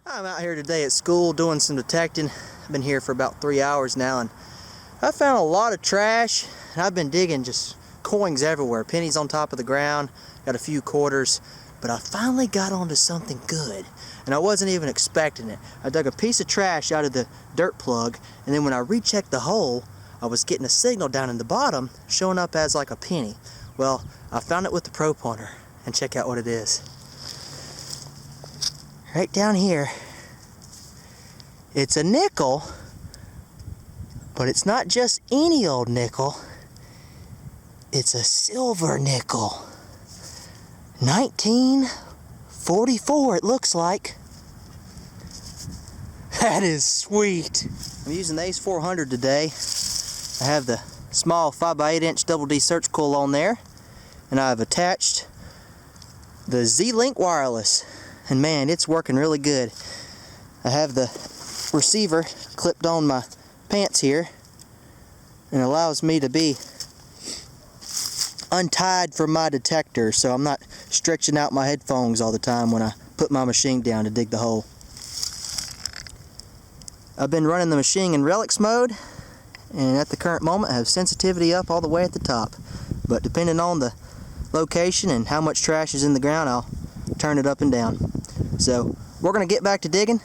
I'm out here today at school doing some detecting. I've been here for about 3 hours now, and I found a lot of trash, and I've been digging just coins everywhere, pennies on top of the ground, got a few quarters, but I finally got onto something good, and I wasn't even expecting it. I dug a piece of trash out of the dirt plug, and then when I rechecked the hole, I was getting a signal down in the bottom showing up as like a penny. Well, I found it with the pro pointer, and check out what it is. Right down here, it's a nickel, but it's not just any old nickel, it's a silver nickel. 1944 it looks like. That is sweet. I'm using the Ace 400 today. I have the small 5x8 inch double D search coil on there, and I've attached the Z-Link wireless, and man, it's working really good. I have the receiver clipped on my pants here, and it allows me to be untied from my detector, so I'm not stretching out my headphones all the time when I put my machine down to dig the hole. I've been running the machine in relics mode, and at the current moment I have sensitivity up all the way at the top, but depending on the location and how much trash is in the ground, I'll turn it up and down. So we're going to get back to digging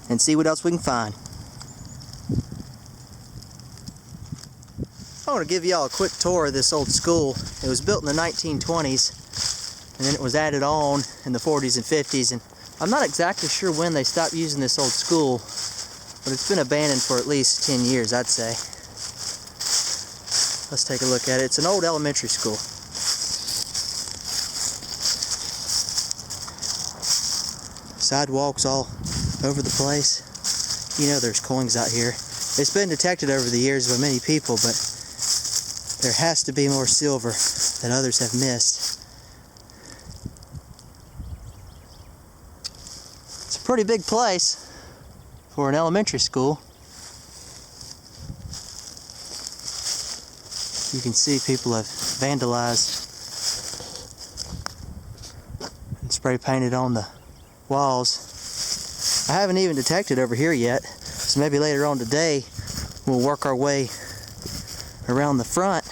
and see what else we can find. I want to give y'all a quick tour of this old school. It was built in the 1920s, and then it was added on in the 40s and 50s, and I'm not exactly sure when they stopped using this old school, but it's been abandoned for at least 10 years, I'd say. Let's take a look at it. It's an old elementary school. Sidewalks all over the place. You know there's coins out here. It's been detected over the years by many people, but there has to be more silver that others have missed. It's a pretty big place for an elementary school. You can see people have vandalized and spray painted on the walls. I haven't even detected over here yet, so maybe later on today we'll work our way around the front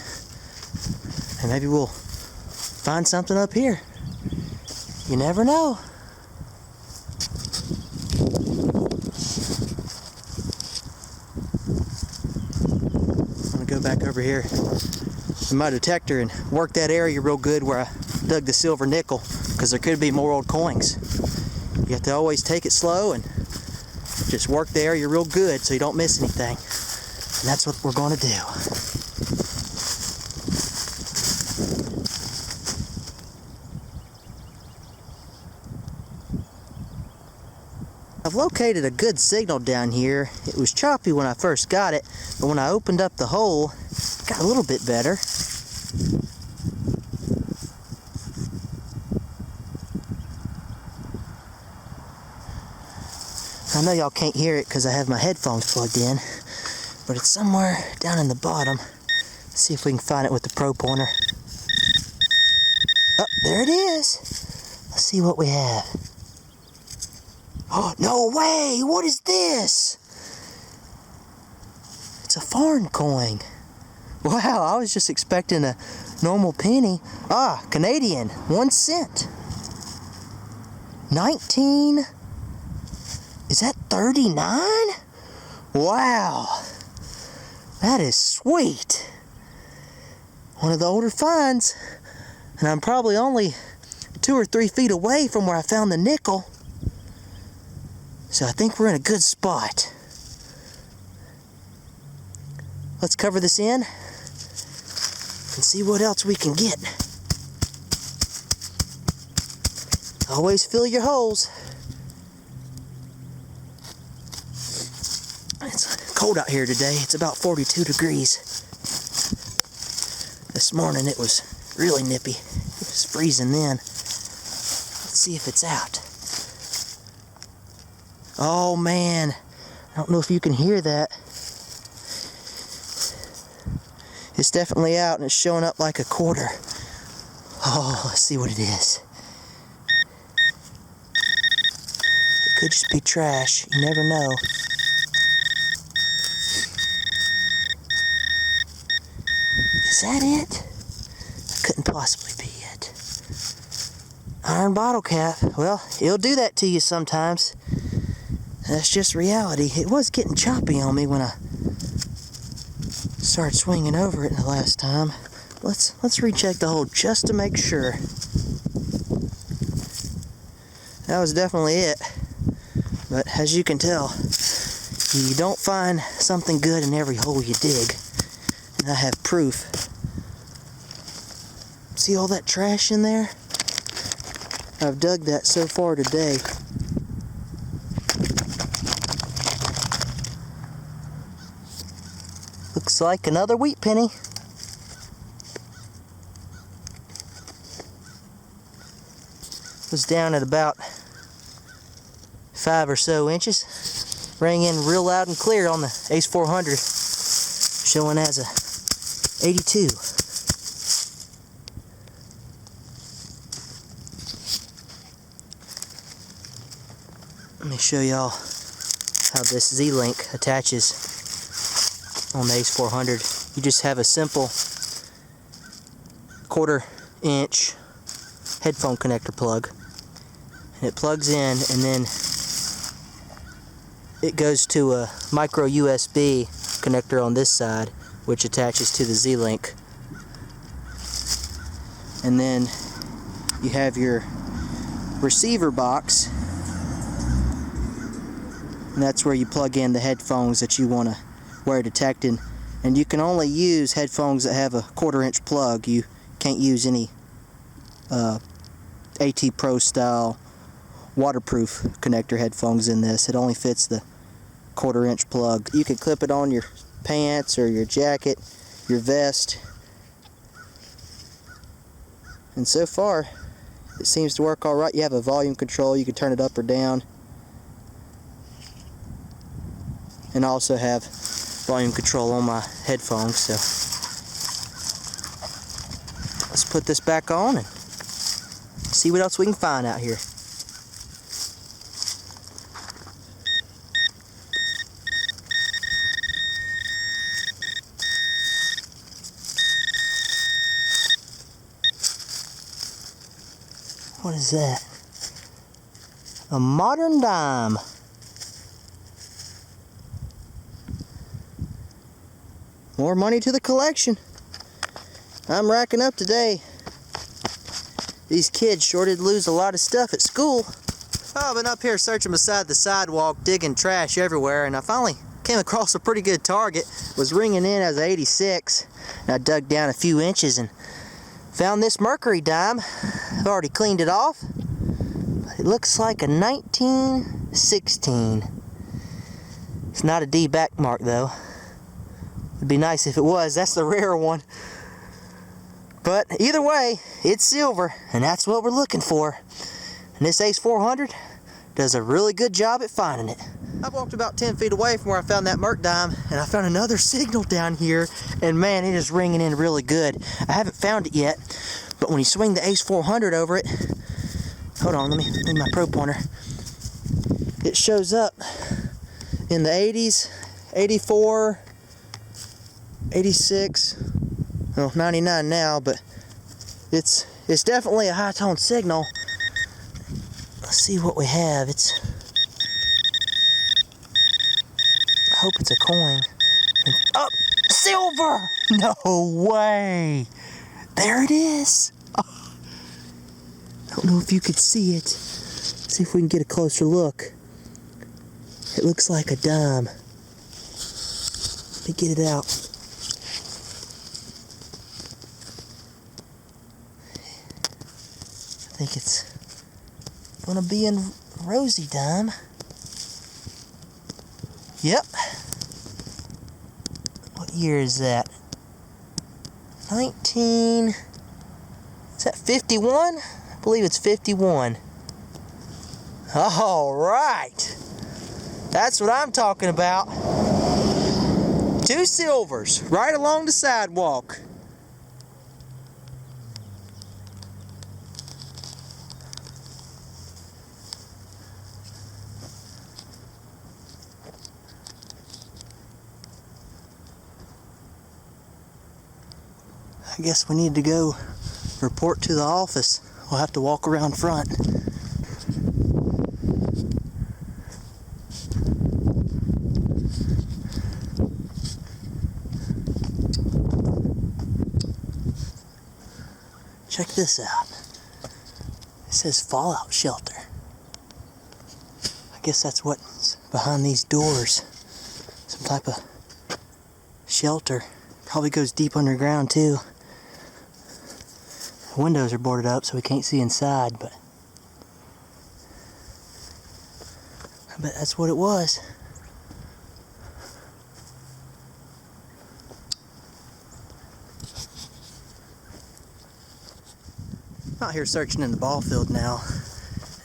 and maybe we'll find something up here. You never know. I'm gonna go back over here in my detector and work that area real good where I dug the silver nickel, because there could be more old coins. You have to always take it slow and just work the area real good so you don't miss anything. And that's what we're going to do. I've located a good signal down here. It was choppy when I first got it, but when I opened up the hole, it got a little bit better. I know y'all can't hear it because I have my headphones plugged in, but it's somewhere down in the bottom. Let's see if we can find it with the pro pointer. Oh, there it is. Let's see what we have. Oh, no way! What is this? It's a foreign coin. Wow, I was just expecting a normal penny. Ah, Canadian, 1 cent. 19... Is that 39? Wow, that is sweet. One of the older finds, and I'm probably only 2 or 3 feet away from where I found the nickel. So I think we're in a good spot. Let's cover this in and see what else we can get. Always fill your holes. It's cold out here today. It's about 42 degrees. This morning it was really nippy. It was freezing then. Let's see if it's out. Oh man, I don't know if you can hear that. It's definitely out and it's showing up like a quarter. Oh, let's see what it is. Could just be trash. You never know. Is that it? That couldn't possibly be it. Iron bottle cap. Well, it'll do that to you sometimes. That's just reality. It was getting choppy on me when I started swinging over it the last time. Let's recheck the hole just to make sure. That was definitely it. But as you can tell, you don't find something good in every hole you dig. And I have proof. See all that trash in there? I've dug that so far today. Looks like another wheat penny. Was down at about 5 or so inches. Rang in real loud and clear on the Ace 400, showing as a 82. Let me show y'all how this Z-Link attaches on the Ace 400. You just have a simple 1/4 inch headphone connector plug, and it plugs in, and then it goes to a micro USB connector on this side, which attaches to the Z-Link. And then you have your receiver box, and that's where you plug in the headphones that you want to wear detected. And you can only use headphones that have a 1/4 inch plug. You can't use any AT Pro style waterproof connector headphones in this. It only fits the 1/4 inch plug. You can clip it on your pants or your jacket, your vest. And so far, it seems to work alright. You have a volume control. You can turn it up or down. And I also have volume control on my headphones. So let's put this back on and see what else we can find out here. What is that? A modern dime. More money to the collection. I'm racking up today. These kids sure did lose a lot of stuff at school. Oh, I've been up here searching beside the sidewalk, digging trash everywhere, and I finally came across a pretty good target. It was ringing in as an 86. And I dug down a few inches and found this mercury dime. I've already cleaned it off. But it looks like a 1916. It's not a D back mark though. It'd be nice if it was. That's the rare one. But either way, it's silver, and that's what we're looking for. And this Ace 400 does a really good job at finding it. I've walked about 10 feet away from where I found that merc dime, and I found another signal down here, and man, it is ringing in really good. I haven't found it yet, but when you swing the Ace 400 over it, hold on, let me move my probe pointer. It shows up in the 80s, 84, 86, well, 99 now, but it's definitely a high tone signal. Let's see what we have. I hope it's a coin. Oh, silver! No way! There it is! Oh, I don't know if you could see it. Let's see if we can get a closer look. It looks like a dime. Let me get it out. I think it's gonna be in rosy dime. Yep. What year is that? 19... Is that 51? I believe it's 51. All right. That's what I'm talking about. 2 silvers right along the sidewalk. I guess we need to go report to the office. We'll have to walk around front. Check this out. It says fallout shelter. I guess that's what's behind these doors. Some type of shelter. Probably goes deep underground too. The windows are boarded up so we can't see inside, but I bet that's what it was. I'm out here searching in the ball field now,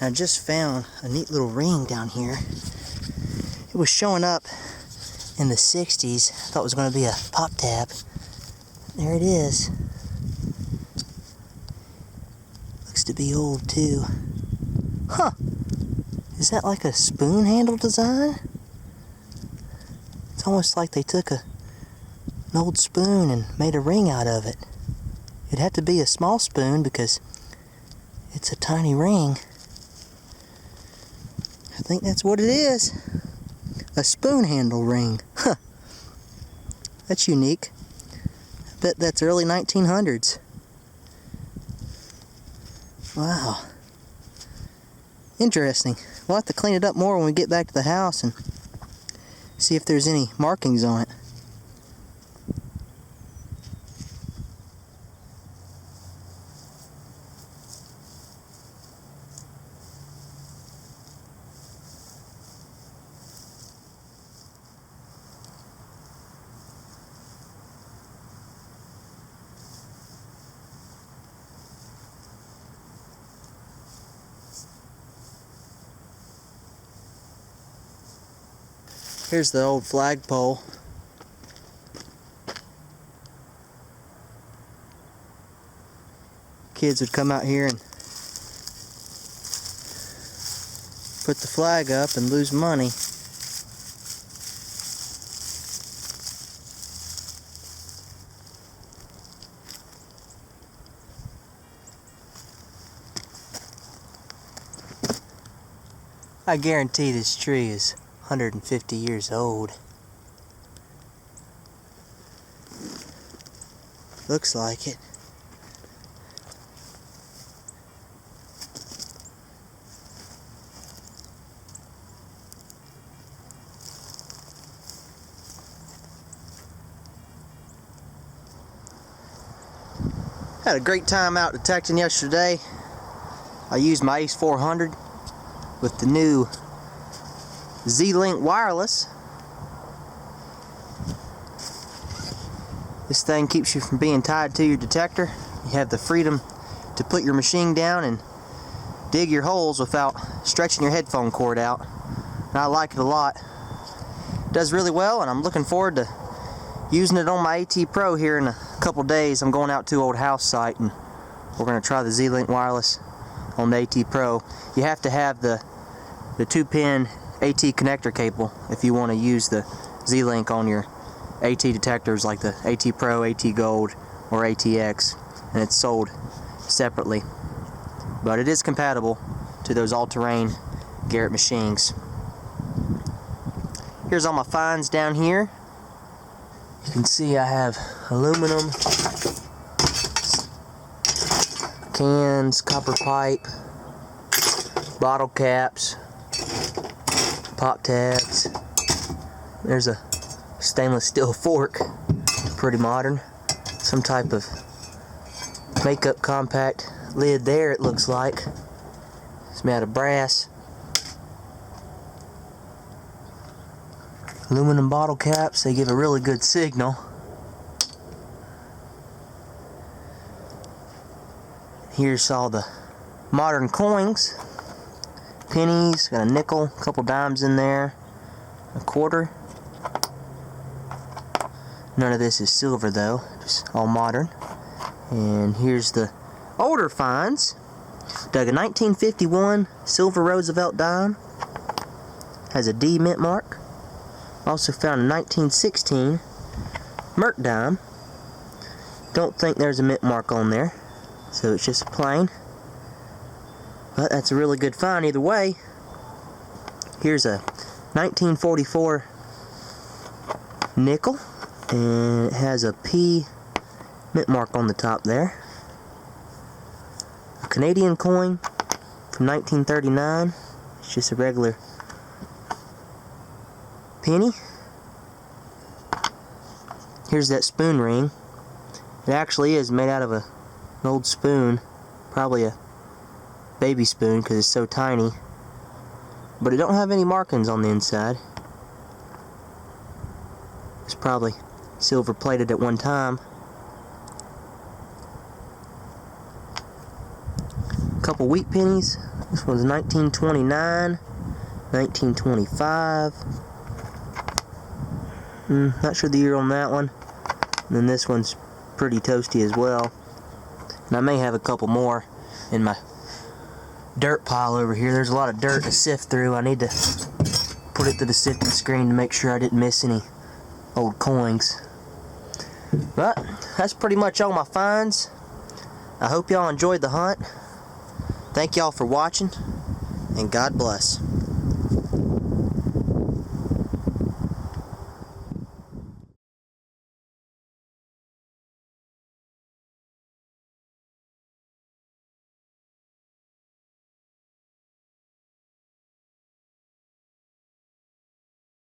and I just found a neat little ring down here. It was showing up in the 60s. I thought it was going to be a pop tab. There it is. Looks to be old too. Huh. Is that like a spoon handle design? It's almost like they took an old spoon and made a ring out of it. It'd have to be a small spoon because it's a tiny ring. I think that's what it is. A spoon handle ring. Huh. That's unique. I bet that's early 1900s. Wow. Interesting. We'll have to clean it up more when we get back to the house and see if there's any markings on it. Here's the old flagpole. Kids would come out here and put the flag up and lose money. I guarantee this tree is 150 years old. Looks like it. Had a great time out detecting yesterday. I used my Ace 400 with the new Z-Link wireless. This thing keeps you from being tied to your detector. You have the freedom to put your machine down and dig your holes without stretching your headphone cord out. And I like it a lot. It does really well, and I'm looking forward to using it on my AT Pro here in a couple days. I'm going out to an old house site and we're going to try the Z-Link wireless on the AT Pro. You have to have the 2-pin AT connector cable if you want to use the Z-Link on your AT detectors like the AT Pro, AT Gold, or ATX, and it's sold separately. But it is compatible to those all-terrain Garrett machines. Here's all my finds down here. You can see I have aluminum, cans, copper pipe, bottle caps, pop tabs. There's a stainless steel fork, pretty modern. Some type of makeup compact lid there, it looks like. It's made out of brass. Aluminum bottle caps, they give a really good signal. Here's all the modern coins. Pennies, got a nickel, a couple dimes in there, a quarter. None of this is silver though, just all modern. And here's the older finds. Dug a 1951 silver Roosevelt dime. Has a D mint mark. Also found a 1916 Merc dime. Don't think there's a mint mark on there, so it's just plain. But that's a really good find either way. Here's a 1944 nickel, and it has a P mint mark on the top there. A Canadian coin from 1939. It's just a regular penny. Here's that spoon ring. It actually is made out of an old spoon, probably a baby spoon because it's so tiny, but it don't have any markings on the inside. It's probably silver plated at one time. A couple wheat pennies. This one's 1929, 1925. Not sure the year on that one. And then this one's pretty toasty as well. And I may have a couple more in my dirt pile over here. There's a lot of dirt to sift through. I need to put it to the sifting screen to make sure I didn't miss any old coins. But that's pretty much all my finds. I hope y'all enjoyed the hunt. Thank y'all for watching, and God bless.